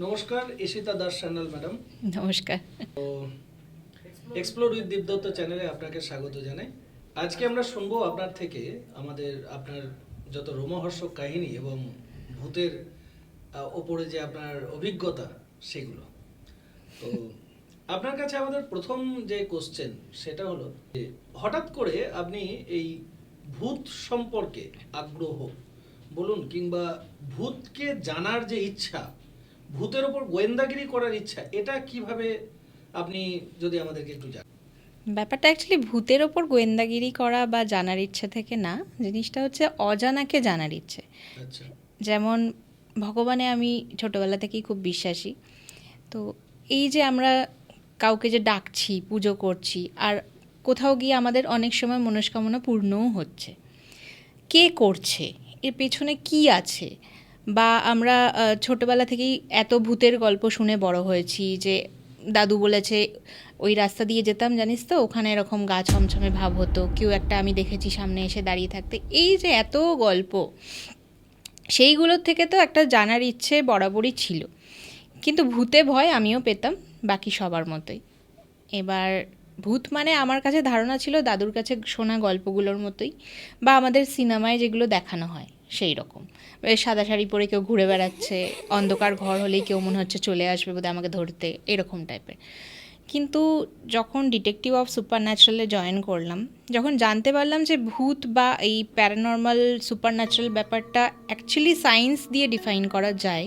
নমস্কার, ঈশিতা দাস সান্যাল ম্যাডাম। নমস্কার। তো এক্সপ্লোর উইথ দীপদত্ত চ্যানেলে আপনাকে স্বাগত জানাই। আজকে আমরা শুনবো আপনার থেকে আপনার যত রোমহর্ষক কাহিনী এবং ভূতের ওপরে যে আপনার অভিজ্ঞতা সেগুলো। তো আপনার কাছে আমাদের প্রথম যে কোশ্চেন সেটা হলো যে হঠাৎ করে আপনি এই ভূত সম্পর্কে আগ্রহ বলুন কিংবা ভূতকে জানার যে ইচ্ছা, ভূতের ওপর গোয়েন্দাগিরি করার ইচ্ছা, এটা কিভাবে আপনি যদি আমাদেরকে একটু জানান। ব্যাপারটা অ্যাকচুয়ালি ভূতের ওপর গোয়েন্দাগিরি করা বা জানার ইচ্ছে থেকে না, জিনিসটা হচ্ছে অজানাকে জানার ইচ্ছে। আচ্ছা। যেমন ভগবানে আমি ছোটোবেলা থেকেই খুব বিশ্বাসী। তো এই যে আমরা কাউকে যে ডাকছি, পুজো করছি, আর কোথাও গিয়ে আমাদের অনেক সময় মনস্কামনা পূর্ণও হচ্ছে, কে করছে, এর পেছনে কি আছে? বা আমরা ছোটোবেলা থেকেই এত ভূতের গল্প শুনে বড় হয়েছি যে দাদু বলেছে ওই রাস্তা দিয়ে যেতাম জানিস তো, ওখানে এরকম গা ছমছমে ভাব হতো, কেউ একটা আমি দেখেছি সামনে এসে দাঁড়িয়ে থাকতে, এই যে এত গল্প, সেইগুলোর থেকে তো একটা জানার ইচ্ছে বরাবরই ছিল। কিন্তু ভূতে ভয় আমিও পেতাম, বাকি সবার মতোই। এবার ভূত মানে আমার কাছে ধারণা ছিল দাদুর কাছে শোনা গল্পগুলোর মতোই, বা আমাদের সিনেমায় যেগুলো দেখানো হয় সেই রকম। সাদা শাড়ি পরে কেউ ঘুরে বেড়াচ্ছে, অন্ধকার ঘর হলেই কেউ মনে হচ্ছে চলে আসবে বোধহয় আমাকে ধরতে, এরকম টাইপের। কিন্তু যখন ডিটেকটিভ অফ সুপার ন্যাচারালে জয়েন করলাম, যখন জানতে পারলাম যে ভূত বা এই প্যারানর্মাল সুপার ন্যাচারাল ব্যাপারটা অ্যাকচুয়ালি সায়েন্স দিয়ে ডিফাইন করা যায়,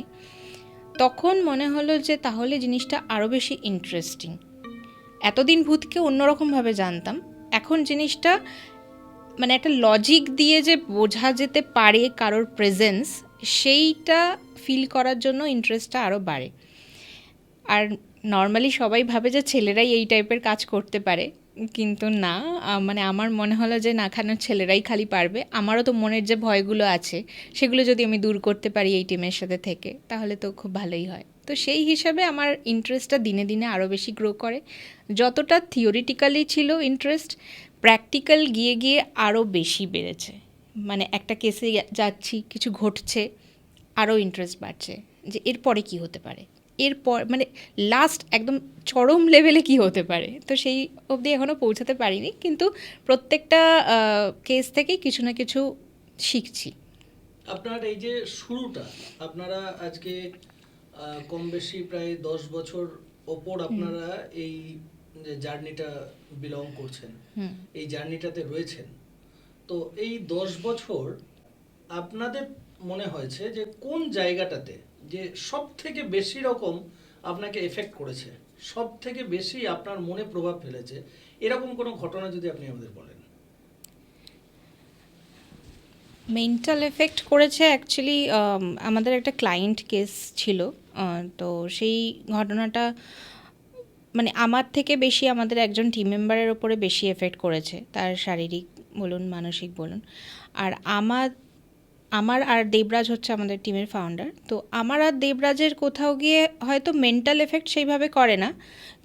তখন মনে হলো যে তাহলে জিনিসটা আরও বেশি ইন্টারেস্টিং। এতদিন ভূতকে অন্যরকমভাবে জানতাম, এখন জিনিসটা মানে একটা লজিক দিয়ে যে বোঝা যেতে পারে কারোর প্রেজেন্স, সেইটা ফিল করার জন্য ইন্টারেস্টটা আরও বাড়ে। আর নর্মালি সবাই ভাবে যে ছেলেরাই এই টাইপের কাজ করতে পারে, কিন্তু না, মানে আমার মনে হলো যে না, কেন ছেলেরাই খালি পারবে? আমারও তো মনের যে ভয়গুলো আছে সেগুলো যদি আমি দূর করতে পারি এই টিমের সাথে থেকে, তাহলে তো খুব ভালোই হয়। তো সেই হিসাবে আমার ইন্টারেস্টটা দিনে দিনে আরও বেশি গ্রো করে। যতটা থিওরিটিক্যালি ছিল ইন্টারেস্ট, প্র্যাকটিক্যাল গিয়ে গিয়ে আরও বেশি বেড়েছে। মানে একটা কেসে যাচ্ছি, কিছু ঘটছে, আরও ইন্টারেস্ট বাড়ছে যে এরপরে কী হতে পারে, এরপর মানে লাস্ট একদম চরম লেভেলে কি হতে পারে। তো সেই অবধি এখনও পৌঁছাতে পারিনি, কিন্তু প্রত্যেকটা কেস থেকেই কিছু না কিছু শিখছি। আপনার এই যে শুরুটা, আপনারা আজকে কম বেশি প্রায় 10 বছর ওপর আপনারা এই যে জার্নিটা বিলং করছেন, এই জার্নিটাতে রয়েছেন। তো এই 10 বছর আপনাদের মনে হয়েছে যে কোন জায়গাটাতে যে সব থেকে বেশি রকম আপনাকে এফেক্ট করেছে, সব থেকে বেশি আপনার মনে প্রভাব ফেলেছে, এরকম কোনো ঘটনা যদি আপনি আমাদের বলেন। মেন্টাল এফেক্ট করেছে অ্যাকচুয়ালি আমাদের একটা ক্লায়েন্ট কেস ছিল। তো সেই ঘটনাটা মানে আমার থেকে বেশি আমাদের একজন টিম মেম্বারের ওপরে বেশি এফেক্ট করেছে, তার শারীরিক বলুন মানসিক বলুন। আর আমার আমার আর দেবরাজ হচ্ছে আমাদের টিমের ফাউন্ডার। তো আমার আর দেবরাজের কোথাও গিয়ে হয়তো মেন্টাল এফেক্ট সেইভাবে করে না,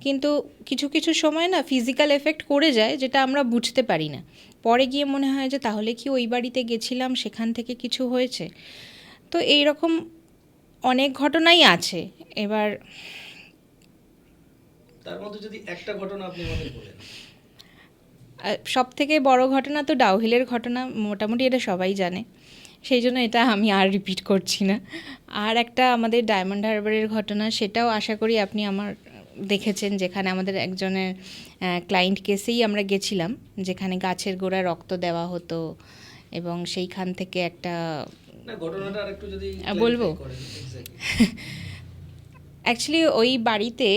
কিন্তু কিছু কিছু সময় না ফিজিক্যাল এফেক্ট করে যায়, যেটা আমরা বুঝতে পারি না। পরে গিয়ে মনে হয় যে তাহলে কি ওই বাড়িতে গেছিলাম, সেখান থেকে কিছু হয়েছে। তো এই রকম অনেক ঘটনাই আছে। এবার তার মধ্যে যদি একটা ঘটনা আপনি আমাদের বলেন। সব থেকে বড় ঘটনা তো ডাউহিলের ঘটনা, মোটামুটি এটা সবাই জানে, সেই জন্য এটা আমি আর রিপিট করছি না। আর একটা আমাদের ডায়মন্ড হারবারের ঘটনা, সেটাও আশা করি আপনি আমার দেখেছেন, যেখানে আমাদের একজনের ক্লায়েন্ট কেসেই আমরা গেছিলাম, যেখানে গাছের গোড়ায় রক্ত দেওয়া হতো, এবং সেইখান থেকে একটা ঘটনাটা আরেকটু যদি বলবো। এক্স্যাক্টলি অ্যাকচুয়ালি ওই বাড়িতে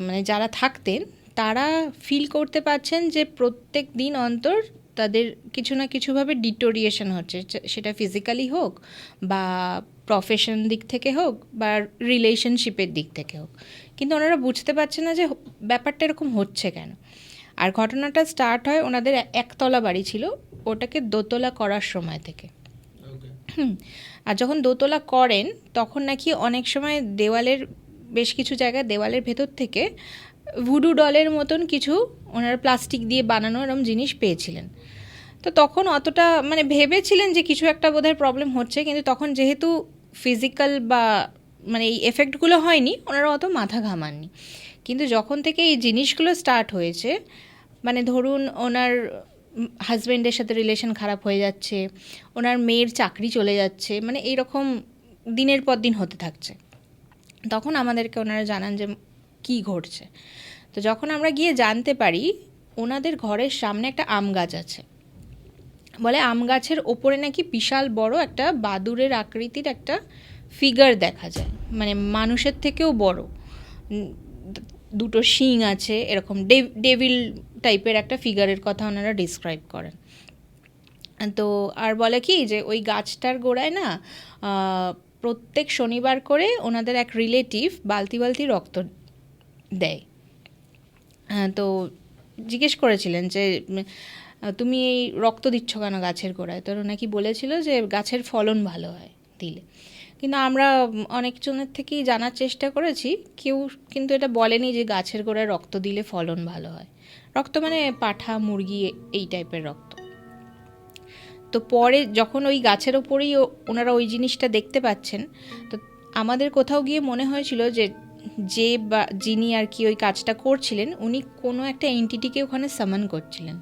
মানে যারা থাকতেন তারা ফিল করতে পারছেন যে প্রত্যেক দিন অন্তর তাদের কিছু না কিছুভাবে ডিটোরিয়েশন হচ্ছে, সেটা ফিজিক্যালি হোক বা প্রফেশন দিক থেকে হোক বা রিলেশনশিপের দিক থেকে হোক, কিন্তু ওনারা বুঝতে পারছেন না যে ব্যাপারটা এরকম হচ্ছে কেন। আর ঘটনাটা স্টার্ট হয়, ওনাদের একতলা বাড়ি ছিল, ওটাকে দোতলা করার সময় থেকে। আর যখন দোতলা করেন তখন নাকি অনেক সময় দেওয়ালের বেশ কিছু জায়গায় দেওয়ালের ভেতর থেকে ভুডু ডলের মতন কিছু ওনারা প্লাস্টিক দিয়ে বানানো এরকম জিনিস পেয়েছিলেন। তো তখন অতটা মানে ভেবেছিলেন যে কিছু একটা বোধহয় প্রবলেম হচ্ছে, কিন্তু তখন যেহেতু ফিজিক্যাল বা মানে এই এফেক্টগুলো হয়নি, ওনারা অত মাথা ঘামাননি। কিন্তু যখন থেকে এই জিনিসগুলো স্টার্ট হয়েছে, মানে ধরুন ওনার হাজব্যান্ডের সাথে রিলেশন খারাপ হয়ে যাচ্ছে, ওনার মেয়ের চাকরি চলে যাচ্ছে, মানে এইরকম দিনের পর দিন হতে থাকছে, তখন আমাদেরকে ওনারা জানান যে কী ঘটছে। তো যখন আমরা গিয়ে জানতে পারি ওনাদের ঘরের সামনে একটা আম গাছ আছে, বলে আম গাছের ওপরে নাকি বিশাল বড় একটা বাদুড়ের আকৃতির একটা ফিগার দেখা যায়, মানে মানুষের থেকেও বড়, দুটো শিং আছে, এরকম ডেভিল টাইপের একটা ফিগারের কথা ওনারা ডিসক্রাইব করেন। তো আর বলে কি যে ওই গাছটার গোড়ায় না প্রত্যেক শনিবার করে ওনাদের এক রিলেটিভ বালতি বালতি রক্ত দেয়। তো জিজ্ঞেস করেছিলেন যে তুমি এই রক্ত দিচ্ছ কেন গাছের গোড়ায়? তো নাকি বলেছিল যে গাছের ফলন ভালো হয় দিলে। কিন্তু আমরা অনেকজনের থেকেই জানার চেষ্টা করেছি, কেউ কিন্তু এটা বলেনি যে গাছের গোড়ায় রক্ত দিলে ফলন ভালো হয়। রক্ত মানে পাঠা, মুরগি, এই টাইপের রক্ত। তো পরে যখন ওই গাছের ওপরেই ওনারা ওই জিনিসটা দেখতে পাচ্ছেন, তো আমাদের কোথাও গিয়ে মনে হয়েছিল যে যে বা যিনি আর কি ওই কাজটা করছিলেন উনি কোনো একটা এন্টিটিকে ওখানে সামান করছিলেন,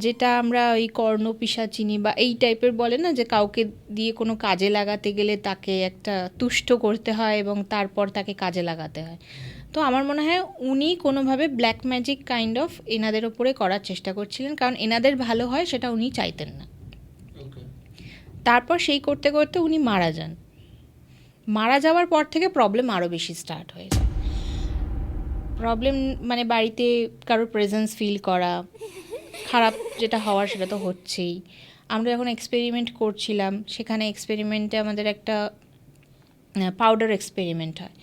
যেটা আমরা ওই কর্ণপিশাচিনী বা এই টাইপের বলে না, যে কাউকে দিয়ে কোনো কাজে লাগাতে গেলে তাকে একটা তুষ্ট করতে হয় এবং তারপর তাকে কাজে লাগাতে হয়। তো আমার মনে হয় উনি কোনোভাবে ব্ল্যাক ম্যাজিক কাইন্ড অফ এনাদের ওপরে করার চেষ্টা করছিলেন, কারণ এনাদের ভালো হয় সেটা উনি চাইতেন না। তারপর সেই করতে করতে উনি মারা যান। মারা যাওয়ার পর থেকে প্রবলেম আরও বেশি স্টার্ট হয়ে যায়। প্রবলেম মানে বাড়িতে কারোর প্রেজেন্স ফিল করা, খারাপ যেটা হওয়ার সেটা তো হচ্ছেই। আমরা যখন এক্সপেরিমেন্ট করছিলাম, সেখানে এক্সপেরিমেন্টে আমাদের একটা পাউডার এক্সপেরিমেন্ট হয়,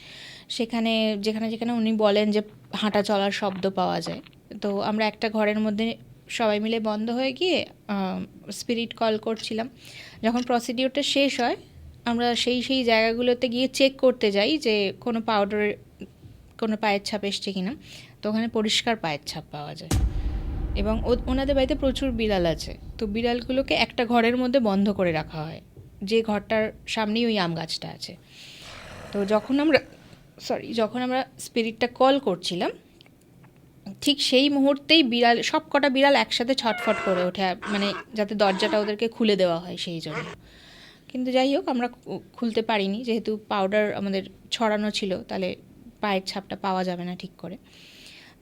সেখানে যেখানে যেখানে উনি বলেন যে হাঁটা চলার শব্দ পাওয়া যায়, তো আমরা একটা ঘরের মধ্যে সবাই মিলে বন্ধ হয়ে গিয়ে স্পিরিট কল করছিলাম। যখন প্রসিডিওরটা শেষ হয়, আমরা সেই সেই জায়গাগুলোতে গিয়ে চেক করতে যাই যে কোনো পাউডারের কোনো পায়ের ছাপ এসছে কিনা, তো ওখানে পরিষ্কার পায়ের ছাপ পাওয়া যায়। এবং ওনাদের বাড়িতে প্রচুর বিড়াল আছে, তো বিড়ালগুলোকে একটা ঘরের মধ্যে বন্ধ করে রাখা হয়, যে ঘরটার সামনেই ওই আম গাছটা আছে। তো যখন আমরা স্পিরিটটা কল করছিলাম, ঠিক সেই মুহূর্তেই বিড়াল, সব কটা বিড়াল একসাথে ছটফট করে ওঠে, মানে যাতে দরজাটা ওদেরকে খুলে দেওয়া হয় সেই জন্য। কিন্তু যাই হোক, আমরা খুলতে পারিনি, যেহেতু পাউডার আমাদের ছড়ানো ছিল, তাহলে পায়ের ছাপটা পাওয়া যাবে না ঠিক করে।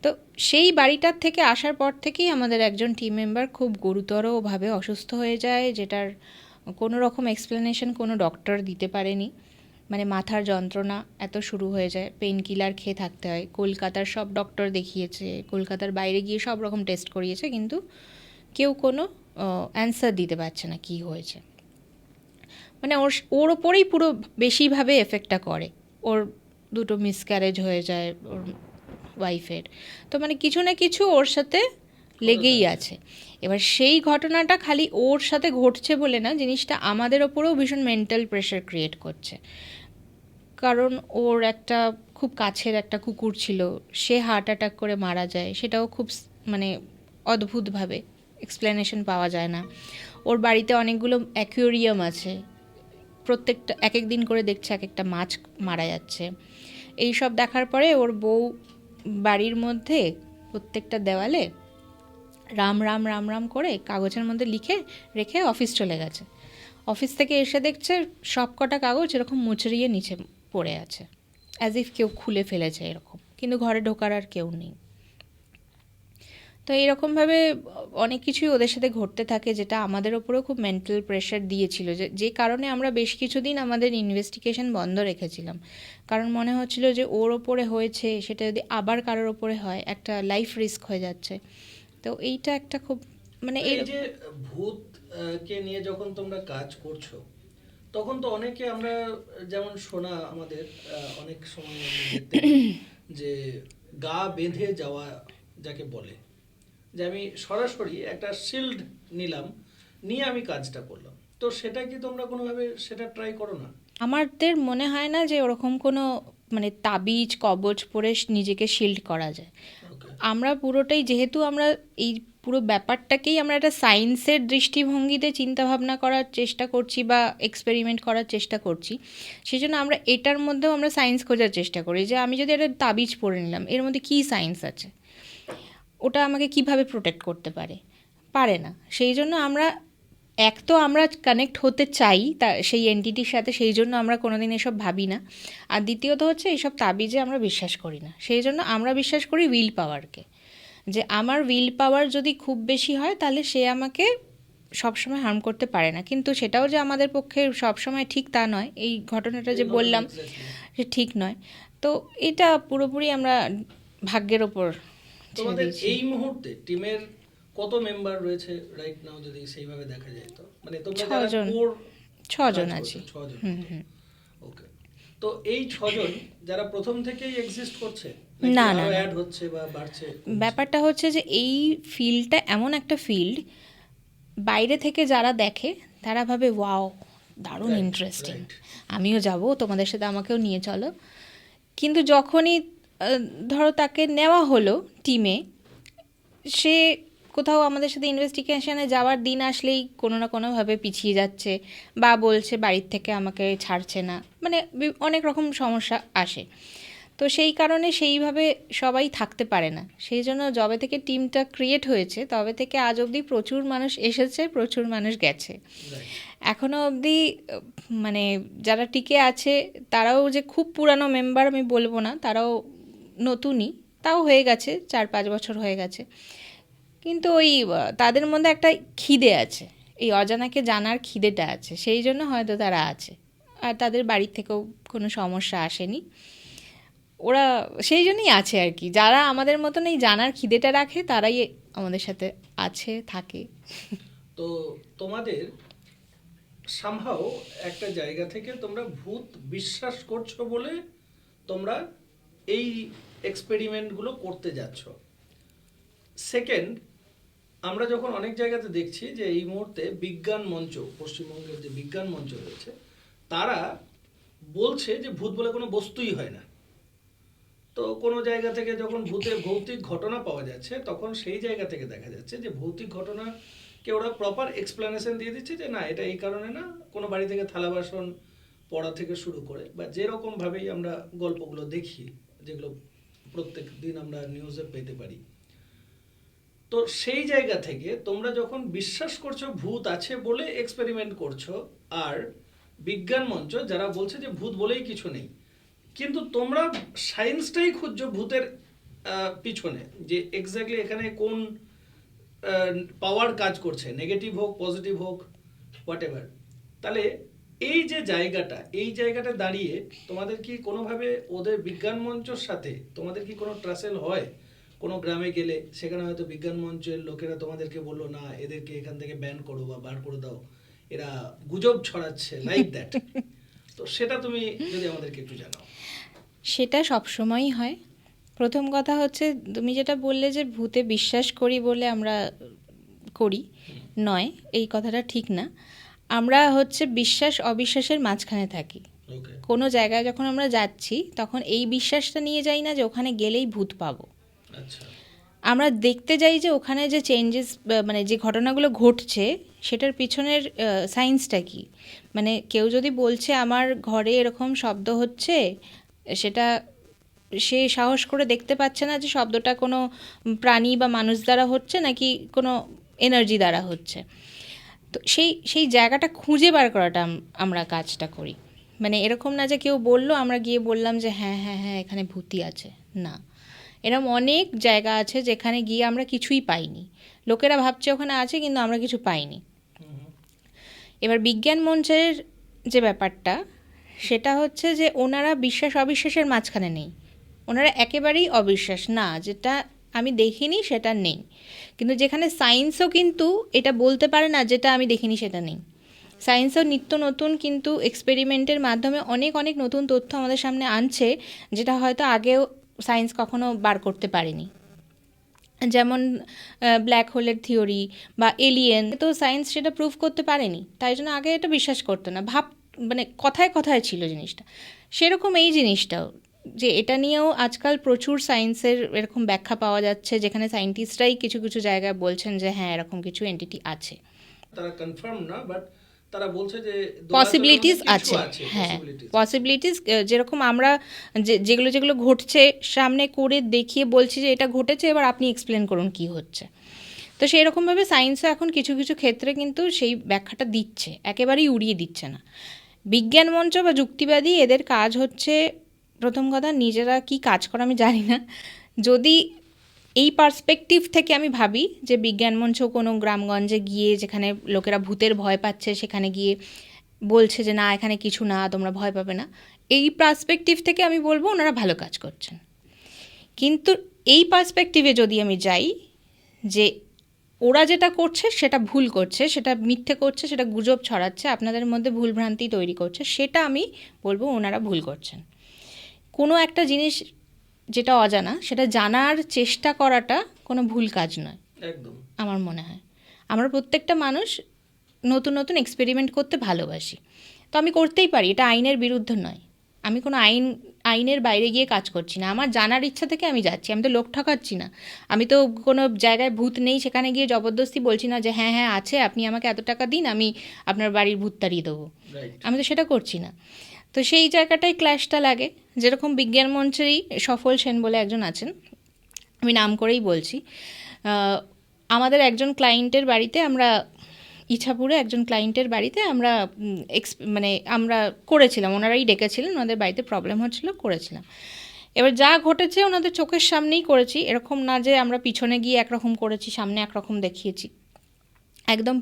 তো সেই বাড়িটার থেকে আসার পর থেকেই আমাদের একজন টিম মেম্বার খুব গুরুতরভাবে অসুস্থ হয়ে যায়, যেটার কোনো রকম এক্সপ্লেনেশন কোনো ডক্টর দিতে পারেনি। মানে মাথার যন্ত্রণা এত শুরু হয়ে যায়, পেন কিলার খেয়ে থাকতে হয়। কলকাতার সব ডক্টর দেখিয়েছে, কলকাতার বাইরে গিয়ে সব রকম টেস্ট করিয়েছে, কিন্তু কেউ কোনো অ্যান্সার দিতে পারছে না কী হয়েছে। মানে ওর ওপরেই পুরো বেশিভাবে এফেক্টটা করে। ওর দুটো মিসক্যারেজ হয়ে যায় ওর ওয়াইফের, তো মানে কিছু না কিছু ওর সাথে লেগেই আছে। এবার সেই ঘটনাটা খালি ওর সাথে ঘটছে বলে না, জিনিসটা আমাদের ওপরেও ভীষণ মেন্টাল প্রেশার ক্রিয়েট করছে। কারণ ওর একটা খুব কাছের একটা কুকুর ছিল, সে হার্ট অ্যাটাক করে মারা যায়, সেটাও খুব মানে অদ্ভুতভাবে, এক্সপ্লেনেশন পাওয়া যায় না। ওর বাড়িতে অনেকগুলো অ্যাকুয়ারিয়াম আছে, প্রত্যেকটা এক এক দিন করে দেখছে এক একটা মাছ মারা যাচ্ছে। এই সব দেখার পরে ওর বউ বাড়ির মধ্যে প্রত্যেকটা দেওয়ালে রাম রাম রাম রাম করে কাগজের মধ্যে লিখে রেখে অফিস চলে গেছে। অফিস থেকে এসে দেখছে সব কটা কাগজ এরকম মুচড়িয়ে নিচে পড়ে আছে, অ্যাজ ইফ কেউ খুলে ফেলেছে এরকম, কিন্তু ঘরে ঢোকার আর কেউ নেই। তো এইরকমভাবে অনেক কিছুই ওদের সাথে ঘটতে থাকে, যেটা আমাদের ওপরেও খুব মেন্টাল প্রেশার দিয়েছিল, যে কারণে আমরা বেশ কিছুদিন আমাদের ইনভেস্টিগেশন বন্ধ রেখেছিলাম। কারণ মনে হচ্ছিল যে ওর ওপরে হয়েছে, সেটা যদি আবার কারোর ওপরে হয়, একটা লাইফ রিস্ক হয়ে যাচ্ছে। তো এইটা একটা খুব মানে এই যে ভূত কে নিয়ে যখন তোমরা কাজ করছো, তখন তো অনেকে আমরা যেমন শোনা আমাদের অনেক সময় আমরা দেখতে পাই যে গা বেঁধে যাওয়া যাকে বলে, যে আমি সরাসরি একটা শিল্ড নিলাম, নিয়ে আমি কাজটা করলাম। তো সেটা কি তোমরা কোনোভাবে সেটা ট্রাই করো না? আমাদের মনে হয় না যে ওরকম কোনো মানে তাবিজ কবচ পরে নিজেকে শিল্ড করা যায়। আমরা পুরোটাই, যেহেতু আমরা এই পুরো ব্যাপারটাকেই আমরা একটা সায়েন্সের দৃষ্টিভঙ্গিতে চিন্তাভাবনা করার চেষ্টা করছি বা এক্সপেরিমেন্ট করার চেষ্টা করছি, সেই জন্য আমরা এটার মধ্যেও আমরা সায়েন্স খোঁজার চেষ্টা করি যে আমি যদি একটা তাবিজ পরে নিলাম, এর মধ্যে কী সায়েন্স আছে, ওটা আমাকে কিভাবে প্রোটেক্ট করতে পারে না। সেই জন্য আমরা তো আমরা কানেক্ট হতে চাই সেই এন্টিটির সাথে, সেই জন্য আমরা কোনোদিন এসব ভাবি না। আর দ্বিতীয়ত হচ্ছে এইসব তাবিজে আমরা বিশ্বাস করি না, সেই জন্য আমরা বিশ্বাস করি উইল পাওয়ারকে, যে আমার উইল পাওয়ার যদি খুব বেশি হয় তাহলে সে আমাকে সবসময় হার্ম করতে পারে না। কিন্তু সেটাও যে আমাদের পক্ষে সবসময় ঠিক তা নয়, এই ঘটনাটা যে বললাম সে ঠিক নয়। তো এটা পুরোপুরি আমরা ভাগ্যের ওপর ছেড়ে তোমাদের দিয়েছি। এই মুহূর্তে টিমের কত মেম্বার রয়েছে রাইট নাও, যদি সেইভাবে দেখা যায় তো? মানে তোমরা যারা ছজন। core ছজন কাজ আছি। করছো, ছজন। হুম। ওকে, তো এই ছজন যারা প্রথম থেকেই এক্সিস্ট করছে, না, নাকি না, আরো না। অ্যাড হচ্ছে বা বাড়ছে? ব্যাপারটা হচ্ছে যে এই ফিল্ডটা এমন একটা ফিল্ড, বাইরে থেকে যারা দেখে তারা ভাবে ওয়াও দারুণ Right, ইন্টারেস্টিং, right. আমিও যাব, তোমাদের সাথে আমাকেও নিয়ে চলো। কিন্তু যখনই ধরো তাকে নেওয়া হলো টিমে, সে কোথাও আমাদের সাথে ইনভেস্টিগেশনে যাওয়ার দিন আসলেই কোনো না কোনোভাবে পিছিয়ে যাচ্ছে, বা বলছে বাড়ির থেকে আমাকে ছাড়ছে না, মানে অনেক রকম সমস্যা আসে। তো সেই কারণে সেইভাবে সবাই থাকতে পারে না। সেই জন্য যবে থেকে টিমটা ক্রিয়েট হয়েছে তবে থেকে আজ অবধি প্রচুর মানুষ এসেছে, প্রচুর মানুষ গেছে। Right. এখনও অবধি মানে যারা টিকে আছে তারাও যে খুব পুরানো মেম্বার আমি বলবো না, তারাও নতুনই, তাও হয়ে গেছে 4-5 বছর হয়ে গেছে। কিন্তু ওই তাদের মধ্যে একটা খিদে আছে, এই অজানাকে জানার খিদেটা আছে, সেই জন্য হয়তো তারা আছে। আর তাদের বাড়ির থেকেও কোনো সমস্যা আসেনি, ওরা সেই জন্যই আছে আর কি। যারা আমাদের মতন এই জানার খিদেটা রাখে তারাই আমাদের সাথে আছে, থাকে। তো তোমাদের সামহাও একটা জায়গা থেকে তোমরা ভূত বিশ্বাস করছো বলে তোমরা এই এক্সপেরিমেন্টগুলো করতে যাচ্ছ। সেকেন্ড, আমরা যখন অনেক জায়গাতে দেখছি যে এই মুহূর্তে বিজ্ঞান মঞ্চ, পশ্চিমবঙ্গের যে বিজ্ঞান মঞ্চ রয়েছে, তারা বলছে যে ভূত বলে কোনো বস্তুই হয় না। তো কোনো জায়গা থেকে যখন ভূতের ভৌতিক ঘটনা পাওয়া যাচ্ছে, তখন সেই জায়গা থেকে দেখা যাচ্ছে যে ভৌতিক ঘটনাকে ওরা প্রপার এক্সপ্লেনেশন দিয়ে দিচ্ছে যে না এটা এই কারণে না, কোনো বাড়ি থেকে থালা বাসন পড়া থেকে শুরু করে বা যেরকমভাবেই আমরা গল্পগুলো দেখি, যেগুলো প্রত্যেক দিন আমরা নিউজে পেতে পারি। তো সেই জায়গা থেকে তোমরা যখন বিশ্বাস করছো ভূত আছে বলে এক্সপেরিমেন্ট করছো, আর বিজ্ঞান মঞ্চ যারা বলছে যে ভূত বলেই কিছু নেই, কিন্তু তোমরা সায়েন্সটাই খুঁজছো ভূতের পিছনে, যে এক্স্যাক্টলি এখানে কোন পাওয়ার কাজ করছে, নেগেটিভ হোক পজিটিভ হোক হোয়াট এভার। তাহলে এই যে জায়গাটা, এই জায়গাটা দাঁড়িয়ে তোমাদের কি কোনোভাবে ওদের বিজ্ঞান মঞ্চের সাথে তোমাদের কি কোনো ট্রাসেল হয়? কোনো গ্রামে গেলে সেখানে হয়তো বিজ্ঞান মঞ্চের লোকেরা তোমাদেরকে বললো না এদেরকে এখান থেকে ব্যান করো বা বার করে দাও, এরা গুজব ছড়াচ্ছে, লাইক দ্যাট। তো সেটা তুমি যদি আমাদেরকে একটু জানাও। সেটা সবসময়ই হয়। প্রথম কথা হচ্ছে তুমি যেটা বললে যে ভূতে বিশ্বাস করি বলে আমরা করি, নয়, এই কথাটা ঠিক না। আমরা হচ্ছে বিশ্বাস অবিশ্বাসের মাঝখানে থাকি। ওকে, কোনো জায়গায় যখন আমরা যাচ্ছি তখন এই বিশ্বাসটা নিয়ে যাই না যে ওখানে গেলেই ভূত পাবো। আচ্ছা, আমরা দেখতে যাই যে ওখানে যে চেঞ্জেস, মানে যে ঘটনাগুলো ঘটছে সেটার পিছনের সায়েন্সটা কী। মানে কেউ যদি বলছে আমার ঘরে এরকম শব্দ হচ্ছে, সেটা সে সাহস করে দেখতে পাচ্ছে না যে শব্দটা কোনো প্রাণী বা মানুষ দ্বারা হচ্ছে নাকি কোনো এনার্জি দ্বারা হচ্ছে। তো সেই জায়গাটা খুঁজে বার করাটা আমরা কাজটা করি। মানে এরকম না যে কেউ বললো আমরা গিয়ে বললাম যে হ্যাঁ হ্যাঁ হ্যাঁ এখানে ভূতই আছে, না। এরকম অনেক জায়গা আছে যেখানে গিয়ে আমরা কিছুই পাইনি, লোকেরা ভাবছে ওখানে আছে কিন্তু আমরা কিছু পাইনি। এবার বিজ্ঞান মঞ্চের যে ব্যাপারটা, সেটা হচ্ছে যে ওনারা বিশ্বাস অবিশ্বাসের মাঝখানে নেই, ওনারা একেবারেই অবিশ্বাস না, যেটা আমি দেখিনি সেটা নেই। কিন্তু যেখানে সায়েন্সও কিন্তু এটা বলতে পারে না যেটা আমি দেখিনি সেটা নেই। সায়েন্সও নিত্য নতুন কিন্তু এক্সপেরিমেন্টের মাধ্যমে অনেক অনেক নতুন তথ্য আমাদের সামনে আনছে, যেটা হয়তো আগেও সায়েন্স কখনো বার করতে পারেনি। যেমন ব্ল্যাক হোলের থিওরি বা এলিয়েন, তো সায়েন্স সেটা প্রুভ করতে পারেনি, তাই জন্য আগে এটা বিশ্বাস করতো না, মানে কথায় কথায় ছিল জিনিসটা। সেরকম এই জিনিসটাও যে এটা নিয়েও আজকাল প্রচুর সায়েন্সের এরকম ব্যাখ্যা পাওয়া যাচ্ছে, যেখানে সায়েন্টিস্টরাই কিছু কিছু জায়গায় বলছেন যে হ্যাঁ এরকম কিছু এন্টিটি আছে, তারা কনফার্ম না, বাট তারা বলছে যে পসিবিলিটিস দোলাচলের মধ্যে আছে। কিছু হ্যাঁ, possibilities আছে। পসিবিলিটিস, যেরকম আমরা যেগুলো যেগুলো ঘটছে সামনে করে দেখিয়ে বলছি যে এটা ঘটেছে, এবার আপনি এক্সপ্লেন করুন কি হচ্ছে। তো সেই রকমভাবে সায়েন্সও এখন কিছু কিছু ক্ষেত্রে কিন্তু সেই ব্যাখ্যাটা দিচ্ছে, একেবারেই উড়িয়ে দিচ্ছে না। বিজ্ঞান মঞ্চ বা যুক্তিবাদী এদের কাজ হচ্ছে, প্রথম কথা নিজেরা কি কাজ করে আমি জানি না, যদি এই পার্সপেক্টিভ থেকে আমি ভাবি যে বিজ্ঞান মঞ্চ কোনো গ্রামগঞ্জে গিয়ে যেখানে লোকেরা ভূতের ভয় পাচ্ছে সেখানে গিয়ে বলছে যে না এখানে কিছু না, তোমরা ভয় পাবে না, এই পার্সপেক্টিভ থেকে আমি বলবো ওনারা ভালো কাজ করছেন। কিন্তু এই পার্সপেক্টিভে যদি আমি যাই যে ওরা যেটা করছে সেটা ভুল করছে, সেটা মিথ্যে করছে, সেটা গুজব ছড়াচ্ছে, আপনাদের মধ্যে ভুলভ্রান্তি তৈরি করছে, সেটা আমি বলবো ওনারা ভুল করছেন। কোনো একটা জিনিস যেটা অজানা সেটা জানার চেষ্টা করাটা কোনো ভুল কাজ নয় একদম। আমার মনে হয়। আমরা প্রত্যেকটা মানুষ নতুন নতুন এক্সপেরিমেন্ট করতে ভালোবাসি, তো আমি করতেই পারি, এটা আইনের বিরুদ্ধে নয়। আমি কোনো আইনের বাইরে গিয়ে কাজ করছি না, আমার জানার ইচ্ছা থেকে আমি যাচ্ছি, আমি তো লোক ঠকাচ্ছি না। আমি তো কোনো জায়গায় ভূত নেই সেখানে গিয়ে জবরদস্তি বলছি না যে হ্যাঁ হ্যাঁ আছে, আপনি আমাকে এত টাকা দিন আমি আপনার বাড়ির ভূত তাড়িয়ে দেবো, রাইট। আমি তো সেটা করছি না। তো সেই জায়গাটায় ক্ল্যাশটা লাগে। যেরকম বিজ্ঞান মঞ্চেরই সফল সেন বলে একজন আছেন, আমি নাম করেই বলছি, আমাদের একজন ক্লায়েন্টের বাড়িতে আমরা, ইছাপুরে একজন ক্লায়েন্টের বাড়িতে আমরা মানে আমরা করেছিলাম, ওনারাই ডেকেছিলেন, ওনাদের বাড়িতে প্রবলেম হচ্ছিল, করেছিলাম। এবার যা ঘটেছে ওনাদের চোখের সামনেই করেছি, এরকম না যে আমরা পিছনে গিয়ে একরকম করেছি সামনে একরকম দেখিয়েছি, একদম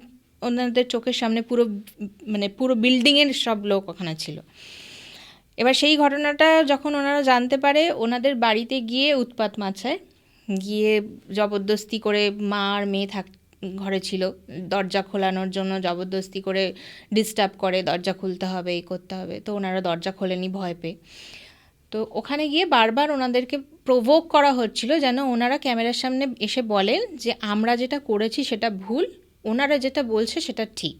ওনাদের চোখের সামনে পুরো মানে পুরো বিল্ডিংয়ের সব লোক ওখানে ছিল। এবার সেই ঘটনাটা যখন ওনারা জানতে পারে, ওনাদের বাড়িতে গিয়ে উৎপাত মাচায়, গিয়ে জবরদস্তি করে, মা আর মেয়ে ঘরে ছিল, দরজা খোলানোর জন্য জবরদস্তি করে ডিস্টার্ব করে, দরজা খুলতে হবে, এই করতে হবে, তো ওনারা দরজা খোলেনি ভয় পেয়ে। তো ওখানে গিয়ে বারবার ওনাদেরকে প্রভোক করা হচ্ছিল যেন ওনারা ক্যামেরার সামনে এসে বলেন যে আমরা যেটা করেছি সেটা ভুল, ওনারা যেটা বলছে সেটা ঠিক।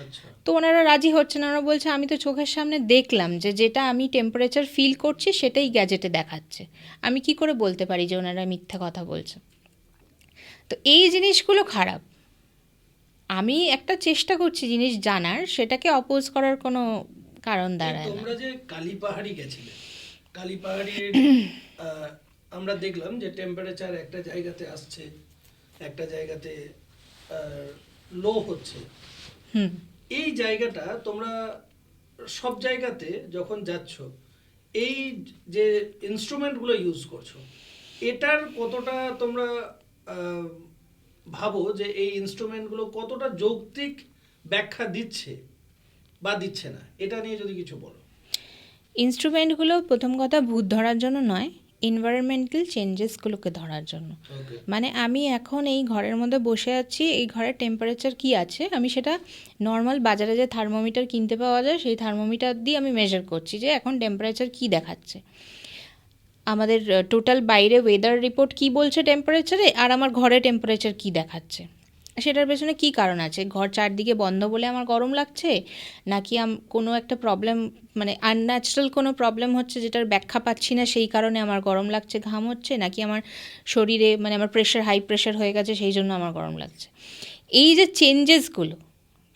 আচ্ছা। তো ওনারা রাজি হচ্ছে না, ওনারা বলছে আমি তো চোখের সামনে দেখলাম যে যেটা আমি টেম্পারেচার ফিল করছি সেটাই গ্যাজেটে দেখাচ্ছে, আমি কি করে বলতে পারি যে ওনারা মিথ্যা কথা বলছে। তো এই জিনিসগুলো খারাপ। আমি একটা চেষ্টা করছি জিনিস জানার, সেটাকে অপোজ করার কোনো কারণ দাঁড়ায় না। তোমরা যে কালীপাহাড়ি গেছিলে, কালীপাহাড়ির আমরা দেখলাম যে টেম্পারেচার একটা জায়গাতে আসছে, একটা জায়গাতে লো হচ্ছে। হুম। এই জায়গাটা তোমরা সব জায়গাতে যখন যাচ্ছ, এই যে ইনস্ট্রুমেন্টগুলো ইউজ করছো, এটার কতটা তোমরা আহ, ভাবো যে এই ইনস্ট্রুমেন্টগুলো কতটা যৌক্তিক ব্যাখ্যা দিচ্ছে বা দিচ্ছে না, এটা নিয়ে যদি কিছু বলো। ইনস্ট্রুমেন্টগুলো প্রথম কথা ভূত ধরার জন্য নয়, এনভায়রনমেন্টাল চেঞ্জেসগুলোকে ধরার জন্য। ওকে। মানে আমি এখন এই ঘরের মধ্যে বসে আছি, এই ঘরের টেম্পারেচার কি আছে আমি সেটা নর্মাল বাজারে যে থার্মোমিটার কিনতে পাওয়া যায় সেই থার্মোমিটার দিয়ে আমি মেজার করছি যে এখন টেম্পারেচার কি দেখাচ্ছে। আমাদের টোটাল বাইরে ওয়েদার রিপোর্ট কি বলছে টেম্পারেচারে, আর আমার ঘরে টেম্পারেচার কি দেখাচ্ছে, সেটার পেছনে কি কারণ আছে। ঘর চারদিকে বন্ধ বলে আমার গরম লাগছে, নাকি কোনো একটা প্রবলেম মানে আনন্যাচারাল কোনো প্রবলেম হচ্ছে যেটার ব্যাখ্যা পাচ্ছি না সেই কারণে আমার গরম লাগছে, ঘাম হচ্ছে, নাকি আমার শরীরে মানে আমার প্রেশার হাই প্রেশার হয়ে গেছে সেই জন্য আমার গরম লাগছে। এই যে চেঞ্জেসগুলো,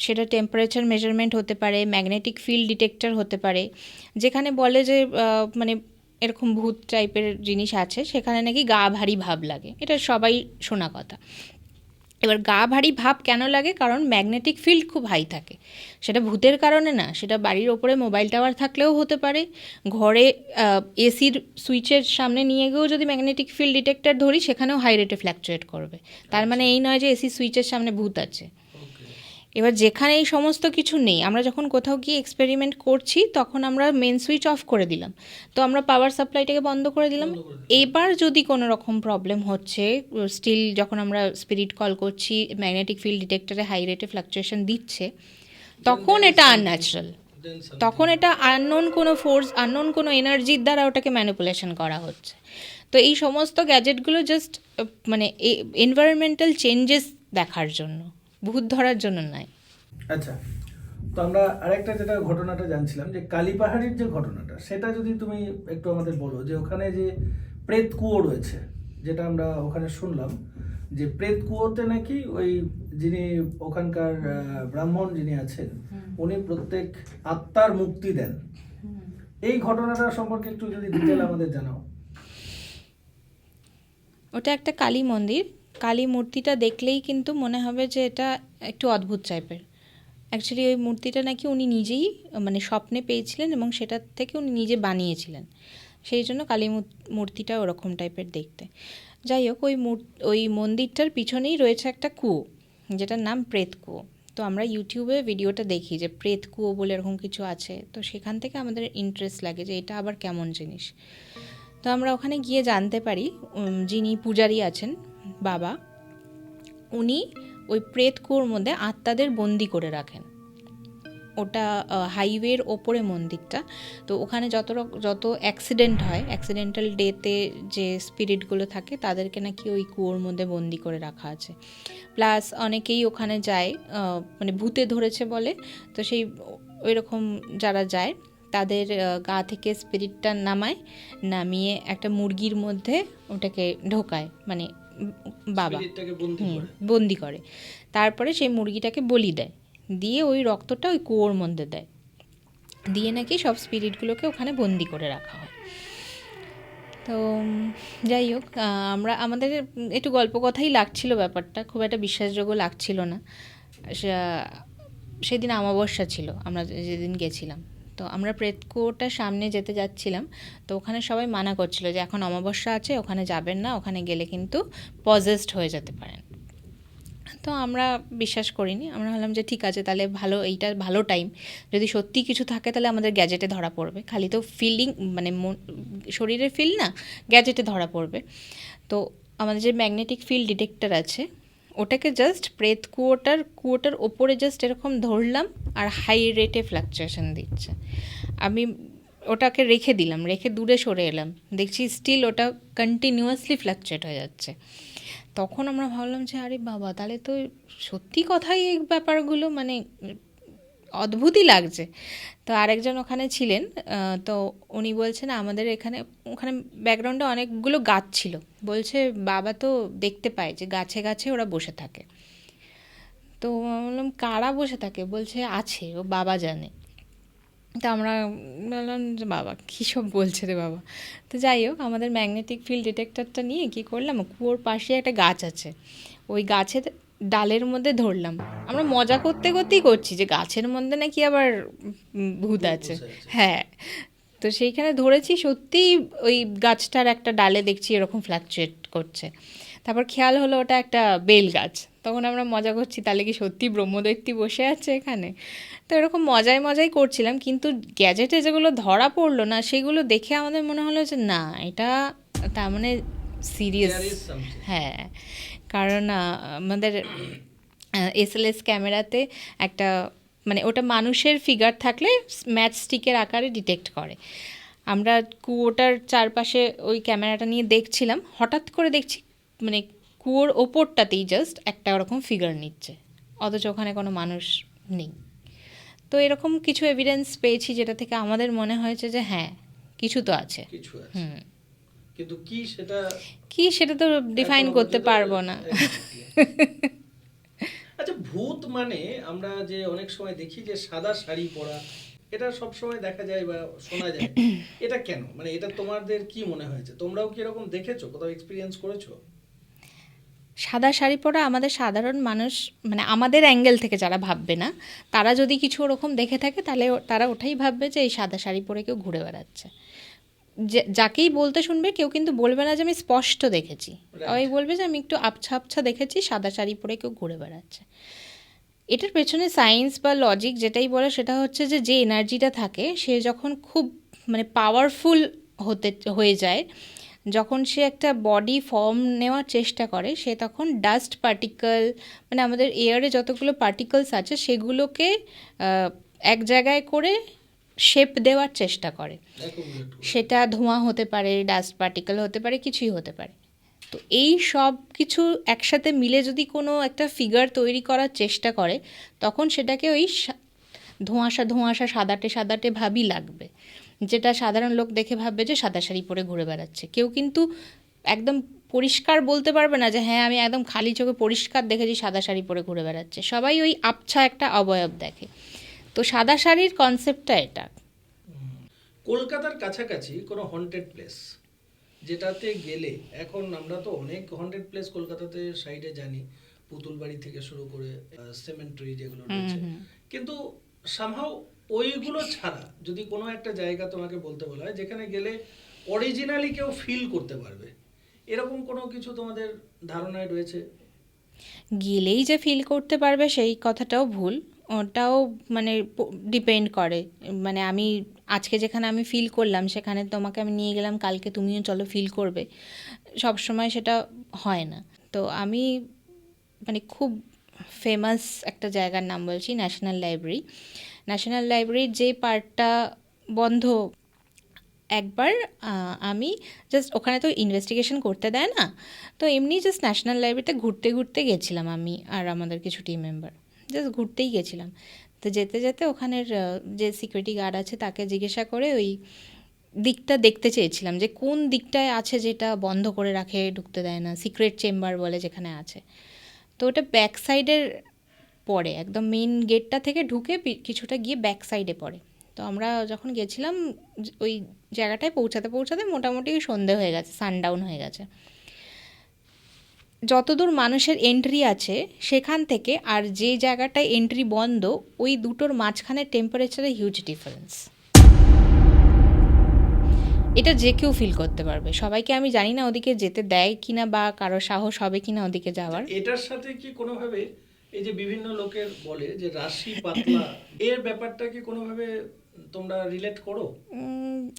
সেটা টেম্পারেচার মেজারমেন্ট হতে পারে, ম্যাগনেটিক ফিল্ড ডিটেক্টর হতে পারে, যেখানে বলে যে মানে এরকম ভূত টাইপের জিনিস আছে, সেখানে নাকি গা ভারী ভাব লাগে, এটা সবাই শোনা কথা। এবার গা ভারী ভাব কেন লাগে, কারণ ম্যাগনেটিক ফিল্ড খুব হাই থাকে। সেটা ভূতের কারণে না, সেটা বাড়ির ওপরে মোবাইল টাওয়ার থাকলেও হতে পারে, ঘরে এসির সুইচের সামনে নিয়ে গিয়েও যদি ম্যাগনেটিক ফিল্ড ডিটেক্টর ধরি সেখানেও হাই রেটে ফ্ল্যাকচুয়েট করবে। তার মানে এই নয় যে এসির সুইচের সামনে ভূত আছে। এবার যেখানে এই সমস্ত কিছু নেই, আমরা যখন কোথাও গিয়ে এক্সপেরিমেন্ট করছি তখন আমরা মেন সুইচ অফ করে দিলাম, তো আমরা পাওয়ার সাপ্লাইটাকে বন্ধ করে দিলাম। এবার যদি কোনো রকম প্রবলেম হচ্ছে, স্টিল যখন আমরা স্পিরিট কল করছি ম্যাগনেটিক ফিল্ড ডিটেক্টরে হাই রেটে ফ্লাকচুয়েশন দিচ্ছে, তখন এটা আনন্যাচারাল, তখন এটা আননোন কোনো ফোর্স, আননোন কোনো এনার্জির দ্বারা ওটাকে ম্যানিপুলেশন করা হচ্ছে। তো এই সমস্ত গ্যাজেটগুলো জাস্ট মানে এনভায়রনমেন্টাল চেঞ্জেস দেখার জন্য, ভূত ধরার জন্য নয়। আচ্ছা, তো আমরা আরেকটা যেটা ঘটনাটা জানছিলাম যে কালীপাহাড়ির যে ঘটনাটা, সেটা যদি তুমি একটু আমাদের বলো, যে ওখানে যে প্রেত কুয়ো রয়েছে, যেটা আমরা ওখানে শুনলাম যে প্রেত কুয়োতে নাকি ওই যিনি ওখানকার ব্রাহ্মণ যিনি আছেন, উনি প্রত্যেক আত্মার মুক্তি দেন। এই ঘটনাটা সম্পর্কে একটু যদি ডিটেল আমাদের জানাও। ওটা একটা কালী মন্দির। কালী মূর্তিটা দেখলেই কিন্তু মনে হবে যে এটা একটু অদ্ভুত টাইপের। অ্যাকচুয়ালি ওই মূর্তিটা নাকি উনি নিজেই মানে স্বপ্নে পেয়েছিলেন এবং সেটার থেকে উনি নিজে বানিয়েছিলেন, সেই জন্য কালী মূর্তিটা ওরকম টাইপের দেখতে। যাই হোক, ওই মন্দিরটার পিছনেই রয়েছে একটা কুয়ো, যেটার নাম প্রেত কুয়ো। তো আমরা ইউটিউবে ভিডিওটা দেখি যে প্রেত কুয়ো বলে এরকম কিছু আছে, তো সেখান থেকে আমাদের ইন্টারেস্ট লাগে যে এটা আবার কেমন জিনিস। তো আমরা ওখানে গিয়ে জানতে পারি যিনি পূজারী আছেন বাবা, উনি ওই প্রেত কুয়োর মধ্যে আত্মাদের বন্দি করে রাখেন। ওটা হাইওয়ের ওপরে মন্দিরটা। তো ওখানে যত অ্যাক্সিডেন্ট হয়, অ্যাক্সিডেন্টাল ডেতে যে স্পিরিটগুলো থাকে তাদেরকে নাকি ওই কুয়োর মধ্যে বন্দি করে রাখা আছে। প্লাস অনেকেই ওখানে যায়, মানে ভূতে ধরেছে বলে, তো সেই ওই রকম যারা যায় তাদের গা থেকে স্পিরিটটা নামিয়ে একটা মুরগির মধ্যে ওটাকে ঢোকায়, মানে বাবা বন্দি করে। তারপরে সেই মুরগিটাকে বলি দেয়, দিয়ে ওই রক্তটা ওই কুয়োর মধ্যে দেয়, দিয়ে নাকি সব স্পিরিটগুলোকে ওখানে বন্দি করে রাখা হয়। তো যাই হোক, আমাদের একটু গল্প কথাই লাগছিল ব্যাপারটা, খুব একটা বিশ্বাসযোগ্য লাগছিল না। সেদিন অমাবস্যা ছিল আমরা যেদিন গেছিলাম। তো আমরা প্রেতকুয়োটার সামনে যেতে যাচ্ছিলাম, তো ওখানে সবাই মানা করছিল যে এখন অমাবস্যা আছে, ওখানে যাবেন না, ওখানে গেলে কিন্তু পজেসড হয়ে যেতে পারেন। তো আমরা বিশ্বাস করিনি, আমরা ভাবলাম যে ঠিক আছে, তাহলে ভালো, এইটা ভালো টাইম, যদি সত্যি কিছু থাকে তাহলে আমাদের গ্যাজেটে ধরা পড়বে, খালি তো ফিলিং মানে শরীরের ফিল না, গ্যাজেটে ধরা পড়বে। তো আমাদের যে ম্যাগনেটিক ফিল্ড ডিটেক্টর আছে, ওটাকে জাস্ট প্রেত কুয়োটার ওপরে জাস্ট এরকম ধরলাম, আর হাই রেটে ফ্লাকচুয়েশন দিচ্ছে। আমি ওটাকে রেখে দিলাম, রেখে দূরে সরে এলাম, দেখছি স্টিল ওটা কন্টিনিউয়াসলি ফ্লাকচুয়েট হয়ে যাচ্ছে। তখন আমরা ভাবলাম যে আরে বাবা, তাহলে তো সত্যি কথাই এই ব্যাপারগুলো মানে অদ্ভুতই লাগছে। তো আরেকজন ওখানে ছিলেন, তো উনি বলছেন আমাদের ওখানে ব্যাকগ্রাউন্ডে অনেকগুলো গাছ ছিল, বলছে বাবা তো দেখতে পায় যে গাছে গাছে ওরা বসে থাকে। তো বললাম কারা বসে থাকে, বলছে আছে, ও বাবা জানে। তো আমরা বললাম যে বাবা কী সব বলছে রে বাবা। তো যাই হোক, আমাদের ম্যাগনেটিক ফিল্ড ডিটেক্টরটা নিয়ে কী করলাম, কুয়োর পাশে একটা গাছ আছে, ওই গাছের ডালের মধ্যে ধরলাম। আমরা মজা করতে করতেই করছি যে গাছের মধ্যে নাকি আবার ভূত আছে। হ্যাঁ, তো সেইখানে ধরেছি, সত্যিই ওই গাছটার একটা ডালে দেখছি এরকম ফ্ল্যাকচুয়েট করছে। তারপর খেয়াল হলো ওটা একটা বেল গাছ। তখন আমরা মজা করছি, তাহলে কি সত্যি ব্রহ্মদৈত্যী বসে আছে এখানে? তো এরকম মজাই করছিলাম, কিন্তু গ্যাজেটে যেগুলো ধরা পড়লো না, সেগুলো দেখে আমাদের মনে হলো যে না, এটা তার মানে সিরিয়াস। হ্যাঁ, কারণ আমাদের এসএলএস ক্যামেরাতে একটা মানে ওটা মানুষের ফিগার থাকলে ম্যাচ স্টিকের আকারে ডিটেক্ট করে। আমরা কুয়োটার চারপাশে ওই ক্যামেরাটা নিয়ে দেখছিলাম, হঠাৎ করে দেখছি মানে কুয়োর ওপরটাতেই জাস্ট একটা ওরকম ফিগার নিচ্ছে, অথচ ওখানে কোনো মানুষ নেই। তো এরকম কিছু এভিডেন্স পেয়েছি, যেটা থেকে আমাদের মনে হয়েছে যে হ্যাঁ, কিছু তো আছে। কিন্তু কি সেটা তো ডিফাইন করতে পারবো না। আচ্ছা, ভূত মানে আমরা যে অনেক সময় দেখি যে সাদা শাড়ি পরা, এটা সব সময় দেখা যায় বা শোনা যায়, এটা কেন? মানে এটা তোমাদের কি মনে হয়েছে? তোমরাও কি এরকম দেখেছো, কোথাও এক্সপেরিয়েন্স করেছো? সাদা শাড়ি পরা আমাদের সাধারণ মানুষ, মানে আমাদের অ্যাঙ্গেল থেকে যারা ভাববে না, তারা যদি কিছু ওরকম দেখে থাকে তাহলে তারা ওটাই ভাববে যে এই সাদা শাড়ি পরে কেউ ঘুরে বেড়াচ্ছে। যাকেই বলতে শুনবে, কেউ কিন্তু বলবে না যে আমি স্পষ্ট দেখেছি, ওই বলবে যে আমি একটু আবছা দেখেছি, সাদা শাড়ি পরে কেউ ঘুরে বেড়াচ্ছে। এটার পেছনে সায়েন্স বা লজিক যেটাই বলে সেটা হচ্ছে যে এনার্জিটা থাকে, সে যখন খুব মানে পাওয়ারফুল হয়ে যায়, যখন সে একটা বডি ফর্ম নেওয়ার চেষ্টা করে, সে তখন ডাস্ট পার্টিকেল, মানে আমাদের এয়ারে যতগুলো পার্টিকলস আছে সেগুলোকে এক জায়গায় করে শেপ দেওয়ার চেষ্টা করে। সেটা ধোঁয়া হতে পারে, ডাস্ট পার্টিকেল হতে পারে, কিছুই হতে পারে। তো এই সব কিছু একসাথে মিলে যদি কোনো একটা ফিগার তৈরি করার চেষ্টা করে, তখন সেটাকে ওই ধোঁয়াশা ধোঁয়াশা সাদাটে সাদাটে ভাবই লাগবে, যেটা সাধারণ লোক দেখে ভাববে যে সাদা শাড়ি পরে ঘুরে বেড়াচ্ছে। কেউ কিন্তু একদম পরিষ্কার বলতে পারবে না যে হ্যাঁ আমি একদম খালি চোখে পরিষ্কার দেখেছি সাদা শাড়ি পরে ঘুরে বেড়াচ্ছে। সবাই ওই আবছা একটা অবয়ব দেখে। তো সাদা শাড়ির কনসেপ্টটা এটা। কলকাতার কাছাকাছি কোনো হন্টেড প্লেস যেটাতে গেলে, এখন আমরা তো অনেক হন্টেড প্লেস কলকাতাতে সাইডে জানি, পুতুলবাড়ি থেকে শুরু করে সেমেন্টারি যেগুলো রয়েছে, কিন্তু সামহাও ওইগুলো ছাড়া যদি কোনো একটা জায়গা তোমাকে বলতে বলা হয় যেখানে গেলে অরিজিনালি কেউ ফিল করতে পারবে, এরকম কোনো কিছু তোমাদের ধারণায় রয়েছে? গেলেই যে ফিল করতে পারবে সেই কথাটাও ভুল, ওটাও মানে ডিপেন্ড করে। মানে আমি আজকে যেখানে আমি ফিল করলাম সেখানে তোমাকে আমি নিয়ে গেলাম, কালকে তুমিও চলো ফিল করবে, সব সময় সেটা হয় না। তো আমি মানে খুব ফেমাস একটা জায়গার নাম বলছি, ন্যাশনাল লাইব্রেরি। ন্যাশনাল লাইব্রেরির যে পার্টটা বন্ধ, একবার আমি জাস্ট ওখানে তো ইনভেস্টিগেশন করতে দেয় না, তো এমনি জাস্ট ন্যাশনাল লাইব্রেরিতে ঘুরতে ঘুরতে গেছিলাম আমি আর আমাদের কিছু টিম মেম্বার, জাস্ট ঘুরতেই গেছিলাম। তো যেতে যেতে ওখানের যে সিকিউরিটি গার্ড আছে তাকে জিজ্ঞাসা করে ওই দিকটা দেখতে চেয়েছিলাম যে কোন দিকটায় আছে যেটা বন্ধ করে রাখে, ঢুকতে দেয় না, সিক্রেট চেম্বার বলে যেখানে আছে। তো ওটা ব্যাক সাইডের পড়ে, একদম মেন গেটটা থেকে ঢুকে কিছুটা গিয়ে ব্যাক সাইডে পড়ে। তো আমরা যখন গেছিলাম ওই জায়গাটায় পৌঁছাতে পৌঁছাতে মোটামুটি সন্ধে হয়ে গেছে, সানডাউন হয়ে গেছে। যতদূর মানুষের এন্ট্রি আছে সেখান থেকে আর যে জায়গাটায় এন্ট্রি বন্ধ, ওই দুটোর মাঝখানে টেম্পারেচারে হিউজ ডিফারেন্স। এটা যে কেউ ফিল করতে পারবে। সবাইকে আমি জানি না ওদিকে যেতে দেয় কিনা বা কারো সাহস হবে কিনা ওদিকে যাওয়ার। এটার সাথে কি কোনোভাবে এই যে বিভিন্ন লোকের বলে যে রাশি পাতলা, এর ব্যাপারটা কি কোনোভাবে তোমরা রিলেট করো?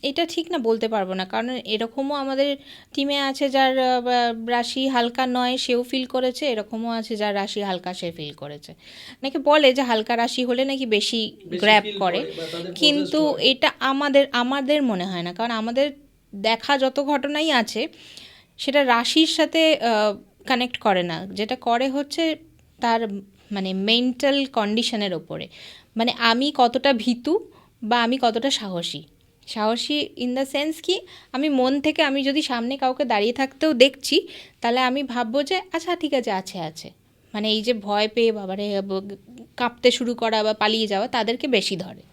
এটা ঠিক না বলতে পারবো না, কারণ এরকমও আমাদের টিমে আছে যার রাশি হালকা নয়, সেও ফিল করেছে, এরকমও আছে যার রাশি হালকা, সে ফিল করেছে। নাকি বলে যে হালকা রাশি হলে নাকি বেশি গ্র্যাব feel করে, বা তাদের কিন্তু possessed হয়। এটা আমাদের মনে হয় না, কারণ আমাদের দেখা যত ঘটনাই আছে সেটা রাশির সাথে কানেক্ট করে না। যেটা করে হচ্ছে তার মানে মেন্টাল কন্ডিশনের ওপরে, মানে আমি কতটা ভীতু বা আমি কতটা সাহসী। সাহসী ইন দ্য সেন্স কি, আমি মন থেকে, আমি যদি সামনে কাউকে দাঁড়িয়ে থাকতেও দেখছি তাহলে আমি ভাববো যে আচ্ছা ঠিক আছে, আছে। মানে এই যে ভয় পেয়ে বাবারে কাঁপতে শুরু করা বা পালিয়ে যাওয়া, তাদেরকে বেশি ধরে।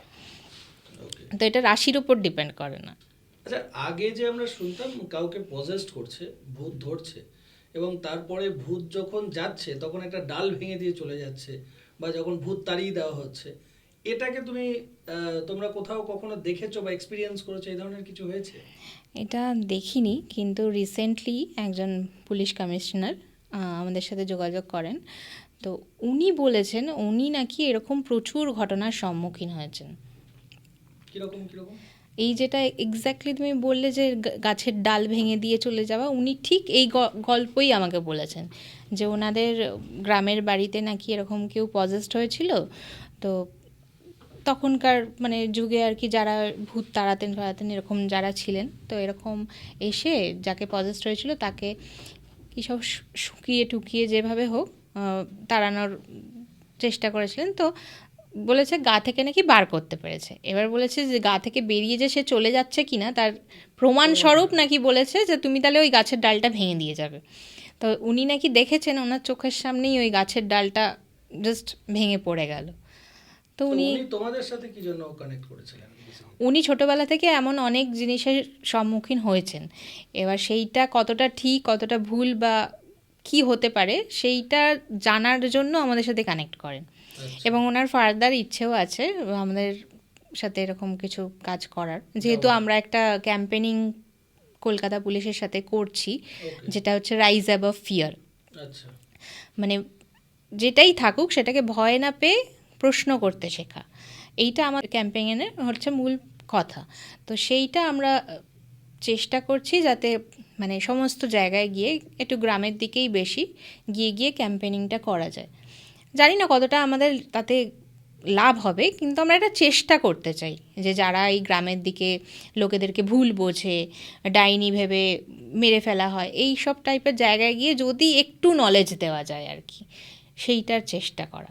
Okay. তো এটা রাশির উপর ডিপেন্ড করে না। আচ্ছা, আগে যে আমরা শুনতাম কাউকে পজেস্ট করছে, ভূত ধরছে, এবং তারপরে ভূত যখন যাচ্ছে তখন একটা ডাল ভেঙে দিয়ে চলে যাচ্ছে, বা যখন ভূত তাড়িয়ে দেওয়া হচ্ছে, এটাকে তুমি তোমরা কোথাও কখনো দেখেছো বা এক্সপিরিয়েন্স করেছো? এই ধরনের কিছু হয়েছে? এটা দেখিনি, কিন্তু রিসেন্টলি একজন পুলিশ কমিশনার আমাদের সাথে যোগাযোগ করেন। তো উনি বলেছেন উনি নাকি এরকম প্রচুর ঘটনার সম্মুখীন হয়েছেন। কিরকম কিরকম? এই যেটা এক্স্যাক্টলি তুমি বললে যে গাছের ডাল ভেঙে দিয়ে চলে যাওয়া, উনি ঠিক এই গল্পই আমাকে বলেছেন যে ওনাদের গ্রামের বাড়িতে নাকি এরকম কেউ পজেসড হয়েছিল। তো তখনকার মানে যুগে আর কি, যারা ভূত তাড়াতেন এরকম যারা ছিলেন, তো এরকম এসে যাকে পজেসড হয়েছিল তাকে কী সব শুকিয়ে টুকিয়ে যেভাবে হোক তাড়ানোর চেষ্টা করেছিলেন। তো বলেছে গা থেকে নাকি বার করতে পেরেছে। এবার বলেছে যে গা থেকে বেরিয়ে যে সে চলে যাচ্ছে কিনা তার প্রমাণস্বরূপ নাকি বলেছে যে তুমি তাহলে ওই গাছের ডালটা ভেঙে দিয়ে যাবে। তো উনি নাকি দেখেছেন ওনার চোখের সামনেই ওই গাছের ডালটা জাস্ট ভেঙে পড়ে গেল। তো তো উনি উনি তোমাদের সাথে কি জন্য কানেক্ট করেছিলেন? উনি ছোটোবেলা থেকে এমন অনেক জিনিসের সম্মুখীন হয়েছেন। এবার সেইটা কতটা ঠিক কতটা ভুল বা কি হতে পারে সেইটা জানার জন্য আমাদের সাথে কানেক্ট করেন। আচ্ছা। এবং ওনার ফার্দার ইচ্ছেও আছে আমাদের সাথে এরকম কিছু কাজ করার, যেহেতু যাওয়ার। আমরা একটা ক্যাম্পেনিং কলকাতা পুলিশের সাথে করছি, Okay. যেটা হচ্ছে রাইজ অ্যাবভ ফিয়ার। আচ্ছা। মানে যেটাই থাকুক সেটাকে ভয় না পেয়ে প্রশ্ন করতে শেখা, এইটা আমার ক্যাম্পেইনের হচ্ছে মূল কথা। তো সেইটা আমরা চেষ্টা করছি যাতে মানে সমস্ত জায়গায় গিয়ে, একটু গ্রামের দিকেই বেশি গিয়ে গিয়ে ক্যাম্পেইনিংটা করা যায়। জানি না কতটা আমাদের তাতে লাভ হবে, কিন্তু আমরা এটা চেষ্টা করতে চাই যে যারা এই গ্রামের দিকে লোকেদেরকে ভুল বোঝে, ডাইনি ভেবে মেরে ফেলা হয়, এই সব টাইপের জায়গায় গিয়ে যদি একটু নলেজ দেওয়া যায় আর কি, সেইটার চেষ্টা করা।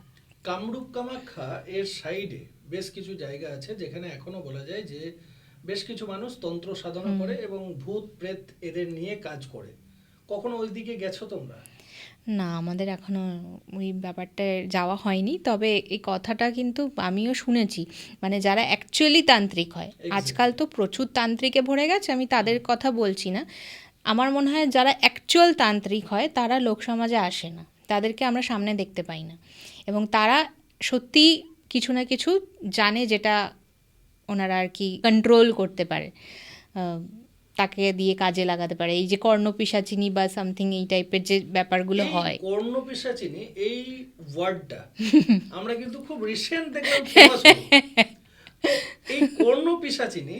কামরূপ কামাখ্যা এর সাইডে বেশ কিছু জায়গা আছে যেখানে এখনো বলা যায় যে বেশ কিছু মানুষ তন্ত্র সাধনা করে এবং ভূত প্রেত এদের নিয়ে কাজ করে। কখনো ওই দিকে গেছো তোমরা? না, আমাদের এখনো ওই ব্যাপারটা যাওয়া হয়নি, তবে এই কথাটা কিন্তু আমিও শুনেছি, মানে যারা অ্যাকচুয়ালি তান্ত্রিক হয়। আজকাল তো প্রচুর তান্ত্রিকে ভরে গেছে, আমি তাদের কথা বলছি না। আমার মনে হয় যারা অ্যাকচুয়াল তান্ত্রিক হয় তারা লোকসমাজে আসে না, তাদেরকে আমরা সামনে দেখতে পাই না, এবং তারা সত্যি কিছু না কিছু জানে যেটা ওনারা আর কি কন্ট্রোল করতে পারে, তাকে দিয়ে কাজে লাগাতে পারে। এই যে কর্ণপিশাচিনী বা সামথিং এই টাইপের যে ব্যাপারগুলো হয়। কর্ণপিশাচিনী এই ওয়ার্ডটা আমরা কিন্তু খুব রিসেন্ট দেখলাম ফেমাস হলো। এই কর্ণপিশাচিনী